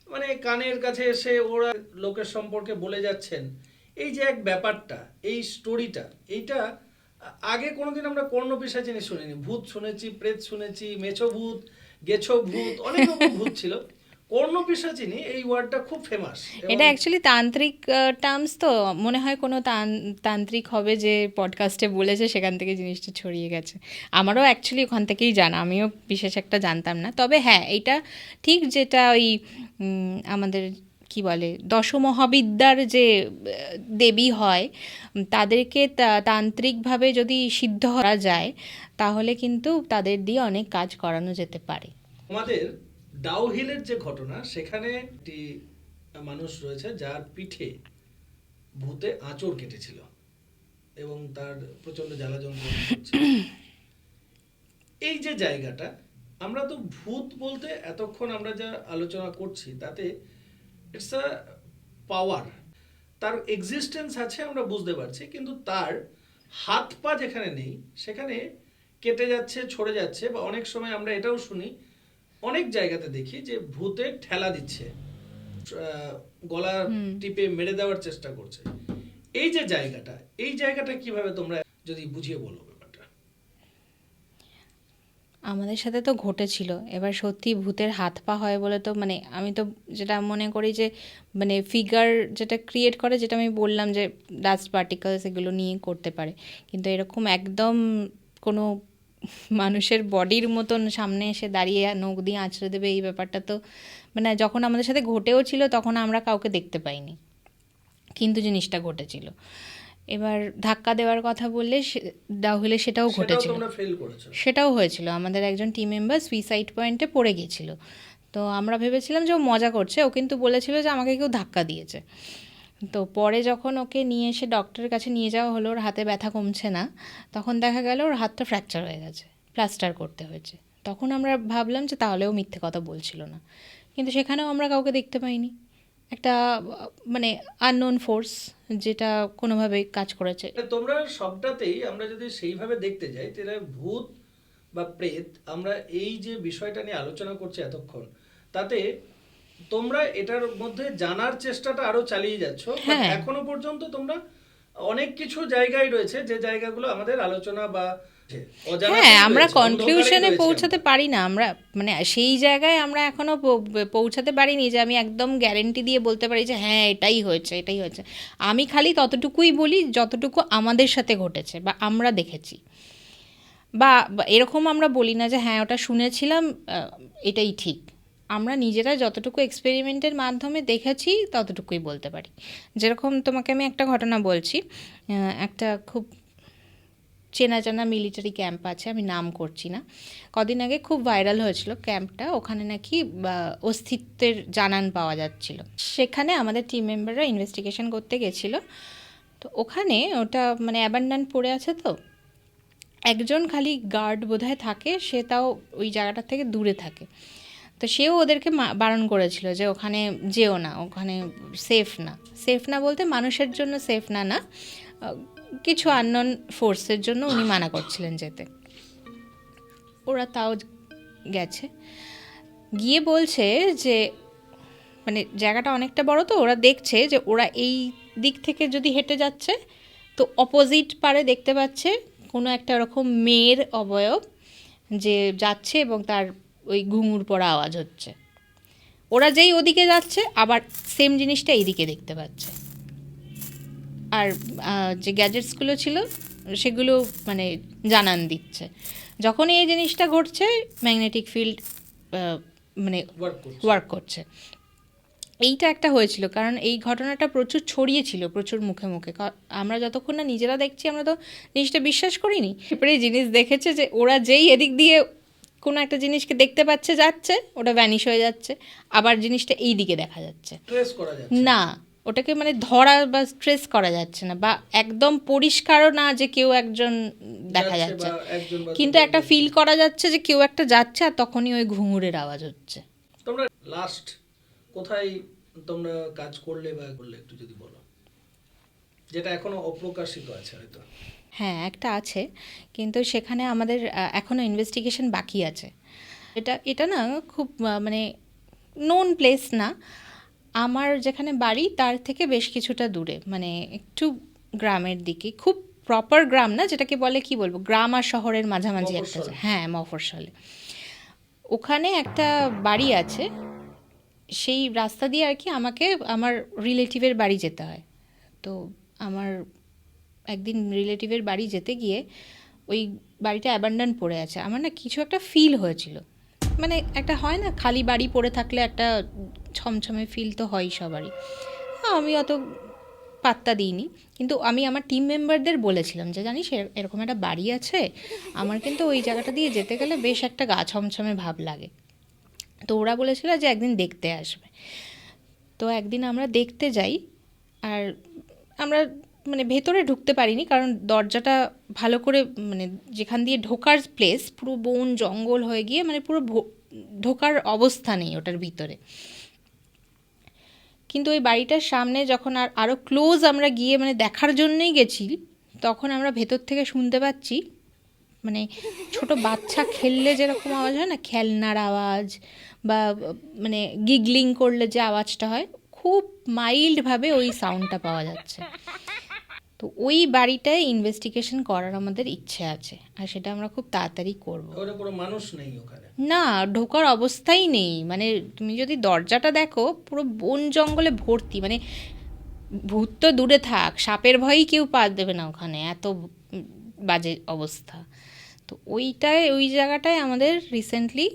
মানে কানের কাছে এসে ওরা লোকের সম্পর্কে বলে যাচ্ছেন, এই যে এক ব্যাপারটা, এই স্টোরিটা, এইটা আগে কোনোদিন আমরা কর্ণপিশাচিনী শুনিনি। ভূত শুনেছি, প্রেত শুনেছি, মেছো ভূত, গেছো ভূত, অনেক রকম ভূত ছিল। কর্ণপিশাচিনী এই ওয়ার্ডটা খুব ফেমাস। এটা অ্যাকচুয়ালি তান্ত্রিক টার্মস, তো মনে হয় কোনো তান্ত্রিক হবে যে পডকাস্টে বলেছে, সেখান থেকে জিনিসটা ছড়িয়ে গেছে। আমারও অ্যাকচুয়ালি ওখান থেকেই জানা, আমিও বিশেষ একটা জানতাম না। তবে হ্যাঁ, এইটা ঠিক, যেটা ওই আমাদের কি বলে দশমহাবিদ্যার যে দেবী হয়, তাদেরকে তান্ত্রিকভাবে যদি সিদ্ধ করা যায় তাহলে কিন্তু তাদের দিয়ে অনেক কাজ করানো যেতে পারে। আমাদের ডাউহিলের যে ঘটনা, সেখানে একটি মানুষ রয়েছে যার পিঠে ভূতে আঁচড় কেটেছিল এবং তার প্রচন্ড জ্বালা যন্ত্রণা হচ্ছিল। এই যে জায়গাটা, আমরা তো ভূত বলতে এতক্ষণ আমরা যা আলোচনা করছি তাতে ইটস আ পাওয়ার, তার এক্সিস্টেন্স আছে আমরা বুঝতে পারছি, কিন্তু তার হাত পা যেখানে নেই সেখানে কেটে যাচ্ছে, ছড়ে যাচ্ছে, বা অনেক সময় আমরা এটাও শুনি, অনেক জায়গাতে দেখি যে ভূতে ঠেলা দিচ্ছে, গলা টিপে মেরে দেওয়ার চেষ্টা করছে। এই যে জায়গাটা, এই জায়গাটা কিভাবে তোমরা যদি বুঝিয়ে বলো ব্যাপারটা? আমাদের সাথে তো ঘটেছিল। এবার সত্যি ভূতের হাত পা হয় বলে তো, মানে আমি তো যেটা মনে করি যে মানে ফিগার যেটা ক্রিয়েট করে, যেটা আমি বললাম যে ডাস্ট পার্টিকেলস এগুলো নিয়ে করতে পারে, কিন্তু এরকম একদম কোনো মানুষের বডির মতন সামনে এসে দাঁড়িয়ে নখ দিয়ে আঁচড়ে দেবে, এই ব্যাপারটা তো মানে যখন আমাদের সাথে ঘটেও ছিল তখন আমরা কাউকে দেখতে পাইনি, কিন্তু জিনিসটা ঘটেছিল। এবার ধাক্কা দেওয়ার কথা বললে ডাউহিলে সেটাও ঘটেছিল, সেটাও হয়েছিল। আমাদের একজন টিম মেম্বার সুইসাইড পয়েন্টে পড়ে গিয়েছিল, তো আমরা ভেবেছিলাম যে ও মজা করছে, ও কিন্তু বলেছিল যে আমাকে কেউ ধাক্কা দিয়েছে। তো পরে যখন ওকে নিয়ে এসে ডক্টরের কাছে নিয়ে যাওয়া হলো, ওর হাতে ব্যথা কমছে না, তখন দেখা গেল ওর হাতটা ফ্র্যাকচার হয়ে গেছে, প্লাস্টার করতে হয়েছে। তখন আমরা ভাবলাম যে তাহলেও মিথ্যে কথা বলছিল না, কিন্তু সেখানেও আমরা কাউকে দেখতে পাইনি। একটা মানে আননোন ফোর্স যেটা কোনোভাবে কাজ করেছে। তোমরা সবটাতেই আমরা যদি সেইভাবে দেখতে যাই, তাহলে ভূত বা প্রেত, আমরা এই যে বিষয়টা নিয়ে আলোচনা করছি এতক্ষণ, তাতে তোমরা এটার মধ্যে জানার চেষ্টাটা আরো চালিয়ে যাচ্ছ। এখনো পর্যন্ত তোমরা অনেক কিছু জায়গায় রয়েছে যে জায়গাগুলো আমাদের আলোচনা বা হ্যাঁ, আমরা কনক্লুশনে পৌঁছাতে পারি না, আমরা মানে সেই জায়গায় আমরা এখনো পৌঁছাতে পারিনি যে আমি একদম গ্যারেন্টি দিয়ে বলতে পারি যে হ্যাঁ এটাই হয়েছে, এটাই হয়েছে। আমি খালি ততটুকুই বলি যতটুকু আমাদের সাথে ঘটেছে বা আমরা দেখেছি, বা এরকম আমরা বলি না যে হ্যাঁ ওটা শুনেছিলাম এটাই ঠিক। আমরা নিজেরা যতটুকু এক্সপেরিমেন্টের মাধ্যমে দেখেছি ততটুকুই বলতে পারি। যেরকম তোমাকে আমি একটা ঘটনা বলছি, একটা খুব চেনা জানা মিলিটারি ক্যাম্প আছে, আমি নাম করছি না, কদিন আগে খুব ভাইরাল হয়েছিল ক্যাম্পটা। ওখানে নাকি অস্তিত্বের জানান পাওয়া যাচ্ছিল। সেখানে আমাদের টিম মেম্বাররা ইনভেস্টিগেশন করতে গেছিলো। তো ওখানে ওটা মানে অ্যাবান্ডান পড়ে আছে, তো একজন খালি গার্ড বোধহয় থাকে, সে তাও ওই জায়গাটার থেকে দূরে থাকে। তো সেও ওদেরকে বারণ করেছিল যে ওখানে যেও না, ওখানে সেফ না। সেফ না বলতে মানুষের জন্য সেফ না, না কিছু আননোন ফোর্সের জন্য উনি মানা করছিলেন যেতে। ওরা তাও গেছে, গিয়ে বলছে যে মানে জায়গাটা অনেকটা বড়, তো ওরা দেখছে যে ওরা এই দিক থেকে যদি হেঁটে যাচ্ছে তো অপোজিট পারে দেখতে পাচ্ছে কোনো একটা ওরকম মেয়ের অবয়ব যে যাচ্ছে এবং তার ওই ঘুঙুর পড়া আওয়াজ হচ্ছে। ওরা যেই ওদিকে যাচ্ছে আবার সেম জিনিসটা এইদিকে দেখতে পাচ্ছে। আর যে গ্যাজেটসগুলো ছিল সেগুলো মানে জানান দিচ্ছে। যখন এই জিনিসটা ঘটছে ম্যাগনেটিক ফিল্ড মানে ওয়ার্ক করছে। ওয়ার্ক করছে। এইটা একটা হয়েছিল, কারণ এই ঘটনাটা প্রচুর ছড়িয়েছিল, প্রচুর মুখে মুখে। আমরা যতক্ষণ না নিজেরা দেখছি আমরা তো জিনিসটা বিশ্বাস করিনি। এরপরে জিনিস দেখেছে যে ওরা যেই এদিক দিয়ে কোনো একটা জিনিসকে দেখতে পাচ্ছে যাচ্ছে, ওটা ভ্যানিশ হয়ে যাচ্ছে, আবার জিনিসটা এই দিকে দেখা যাচ্ছে। ট্রেস করা যাচ্ছে না, ওটাকে মানে ধরা বা স্ট্রেস করা যাচ্ছে না, বা একদম পরিষ্কারও না যে কেউ একজন দেখা যাচ্ছে, একজন বা কিন্তু দুজন একটা দেখছে। ফিল করা যাচ্ছে যে কেউ একটা যাচ্ছে, আর তখনই ওই ঘুঙুরের আওয়াজ হচ্ছে। তোমরা লাস্ট কোথায় তোমরা কাজ করলে বা করলে একটু যদি বলো, যেটা এখনো অপ্রকাশিত আছে হয়তো। হ্যাঁ, একটা আছে, কিন্তু সেখানে আমাদের এখনও ইনভেস্টিগেশন বাকি আছে। এটা এটা না খুব মানে নোন প্লেস না। আমার যেখানে বাড়ি তার থেকে বেশ কিছুটা দূরে, মানে একটু গ্রামের দিকে, খুব প্রপার গ্রাম না, যেটাকে বলে কি বলবো, গ্রাম আর শহরের মাঝামাঝি একটা, মফস্বল। হ্যাঁ মফস্বলে। ওখানে একটা বাড়ি আছে, সেই রাস্তা দিয়ে আর কি আমাকে আমার রিলেটিভের বাড়ি যেতে হয়। তো আমার একদিন রিলেটিভের বাড়ি যেতে গিয়ে ওই বাড়িটা অ্যাবান্ডন পড়ে আছে। আমার না কিছু একটা ফিল হয়েছিল, মানে একটা হয় না খালি বাড়ি পড়ে থাকলে একটা ছমছমে ফিল তো হয়ই সবারই। আমি অত পাত্তা দিইনি, কিন্তু আমি আমার টিম মেম্বারদের বলেছিলাম যে জানিস এরকম একটা বাড়ি আছে, আমার কিন্তু ওই জায়গাটা দিয়ে যেতে গেলে বেশ একটা গা ছমছমে ভাব লাগে। তো ওরা বলেছিল যে একদিন দেখতে আসবে। তো একদিন আমরা দেখতে যাই, আর আমরা মানে ভেতরে ঢুকতে পারিনি, কারণ দরজাটা ভালো করে, মানে যেখান দিয়ে ঢোকার প্লেস পুরো বন জঙ্গল হয়ে গিয়ে মানে পুরো ঢোকার অবস্থা নেই ওটার ভিতরে। কিন্তু ওই বাড়িটার সামনে যখন আরও ক্লোজ আমরা গিয়ে মানে দেখার জন্যই গেছি, তখন আমরা ভেতর থেকে শুনতে পাচ্ছি মানে ছোট বাচ্চা খেললে যেরকম আওয়াজ হয় না, খেলনার আওয়াজ, বা মানে গিগলিং করলে যে আওয়াজটা হয়, খুব মাইল্ডভাবে ওই সাউন্ডটা পাওয়া যাচ্ছে। তো ওই বাড়িটায় ইনভেস্টিগেশন করার আমাদের ইচ্ছে আছে, আর সেটা আমরা খুব তাড়াতাড়ি করব। ওখানে কোনো মানুষ নেই ওখানে? না, ঢোকার অবস্থাই নেই, মানে তুমি যদি দরজাটা দেখো পুরো বন জঙ্গলে ভর্তি, মানে ভূত তো দূরে থাক, সাপের ভয়ই কেউ পা দেবে না ওখানে, এত বাজে অবস্থা। তো ওই জায়গাটায় আমাদের রিসেন্টলি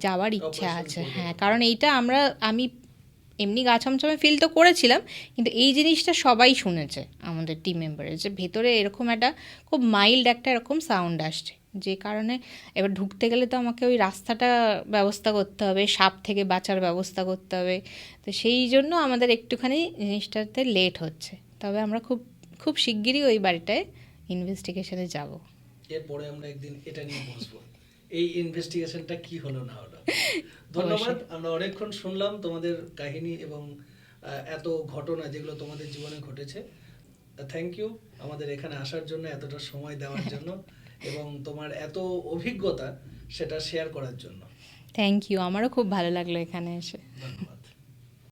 যাওয়ার ইচ্ছা Operation আছে। করবে। হ্যাঁ, কারণ আমি এমনি গা ছমছমে ফিল তো করেছিলাম, কিন্তু এই জিনিসটা সবাই শুনেছে আমাদের টিম মেম্বারের, যে ভেতরে এরকম একটা খুব মাইল্ড একটা এরকম সাউন্ড আসছে, যে কারণে এবার ঢুকতে গেলে তো আমাকে ওই রাস্তাটা ব্যবস্থা করতে হবে, সাপ থেকে বাঁচার ব্যবস্থা করতে হবে। তো সেই জন্য আমাদের একটুখানি জিনিসটাতে লেট হচ্ছে, তবে আমরা খুব খুব শিগগিরই ওই বাড়িটায় ইনভেস্টিগেশনে যাব। এরপরে আমরা একদিন এটা নিয়ে বসবো, এই ইনভেস্টিগেশনটা কি হলো না হলো। ধন্যবাদ। আমরা অনেকক্ষণ শুনলাম তোমাদের কাহিনী এবং এত ঘটনা যেগুলো তোমাদের জীবনে ঘটেছে। থ্যাংক ইউ আমাদের এখানে আসার জন্য, এতটা সময় দেওয়ার জন্য, এবং তোমার এত অভিজ্ঞতা সেটা শেয়ার করার জন্য। থ্যাংক ইউ, আমারও খুব ভালো লাগলো এখানে এসে। ধন্যবাদ।